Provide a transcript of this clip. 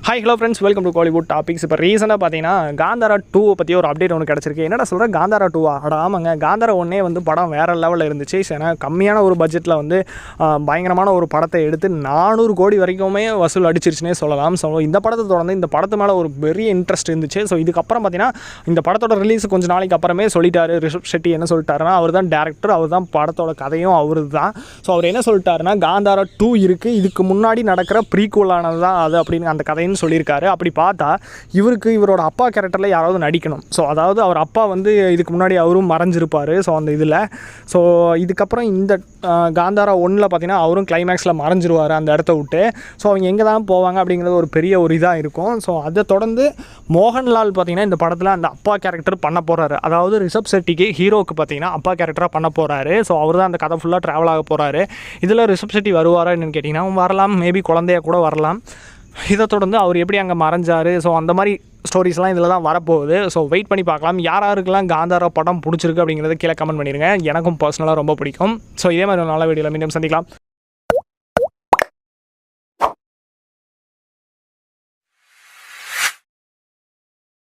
Hi hello friends, welcome to Kollywood topics. இப்போ ரீசெண்டாக பார்த்தீங்கன்னா காந்தாரா 2 பற்றி ஒரு அப்டேட் ஒன்று கிடச்சிருக்கு. என்னடா சொல்கிறேன், காந்தாரா 2 ஆமாங்க, காந்தாரா 1 வந்து படம் வேறு லெவலில் இருந்துச்சு. ஏன்னா கம்மியான ஒரு பட்ஜெட்டில் வந்து பயங்கரமான ஒரு படத்தை எடுத்து 400 கோடி வரைக்குமே வசூல் அடிச்சிருச்சுனே சொல்லலாம். ஸோ இந்த படத்தை தொடர்ந்து இந்த படத்து மேலே ஒரு பெரிய இன்ட்ரெஸ்ட் இருந்துச்சு. ஸோ இதுக்கப்புறம் பார்த்தீங்கன்னா இந்த படத்தோட ரிலீஸ் கொஞ்சம் நாளைக்கு அப்புறமே சொல்லிட்டாரு ரிஷப் ஷெட்டி. என்ன சொல்லிட்டாருன்னா, அவர் தான் டேரக்டர், அவர் தான் படத்தோட கதையும் அவர் தான். ஸோ அவர் என்ன சொல்லிட்டாருன்னா, காந்தாரா 2 இருக்குது, இதுக்கு முன்னாடி நடக்கிற ப்ரீக்வலானது தான் அது அப்படின்னு அந்த கதைன்னு சொல்லியிருக்காரு. அப்படி பார்த்தா இவரோட அப்பா கேரக்டரில் யாராவது நடிக்கணும். ஸோ அதாவது அவர் அப்பா வந்து இதுக்கு முன்னாடி அவரும் மறைஞ்சிருப்பார். ஸோ அந்த இதில் ஸோ இதுக்கப்புறம் இந்த காந்தாரா 1 பார்த்தீங்கன்னா அவரும் கிளைமேக்ஸில் மறைஞ்சிருவார் அந்த இடத்த விட்டு. ஸோ அவங்க எங்கே தான் போவாங்க அப்படிங்கிறது ஒரு பெரிய ஒரு இதாக இருக்கும். ஸோ அதை தொடர்ந்து மோகன்லால் பார்த்தீங்கன்னா இந்த படத்தில் அந்த அப்பா கேரக்டர் பண்ண போகிறாரு. அதாவது ரிஷப் ஷெட்டிக்கு ஹீரோவுக்கு பார்த்தீங்கன்னா அப்பா கேரக்டராக பண்ண போகிறாரு. ஸோ அவர் தான் அந்த கதை ஃபுல்லாக ட்ராவல் ஆக போகிறாரு. இதில் ரிஷப் ஷெட்டி வருவாரா என்னன்னு கேட்டிங்கன்னா வரலாம், மேபி குழந்தைய கூட வரலாம். இதை தொடர்ந்து அவர் எப்படி அங்கே மறைஞ்சார், ஸோ அந்த மாதிரி ஸ்டோரிஸ்லாம் இதில் தான் வரப்போகுது. ஸோ வெயிட் பண்ணி பார்க்கலாம். யாருக்கெல்லாம் காந்தாரா படம் பிடிச்சிருக்கு அப்படிங்கிறத கீழே கமெண்ட் பண்ணிடுங்க. எனக்கும் பர்சனலாக ரொம்ப பிடிக்கும். ஸோ இதே மாதிரி ஒரு நல்ல வீடியோவில் மீண்டும் சந்திக்கலாம்.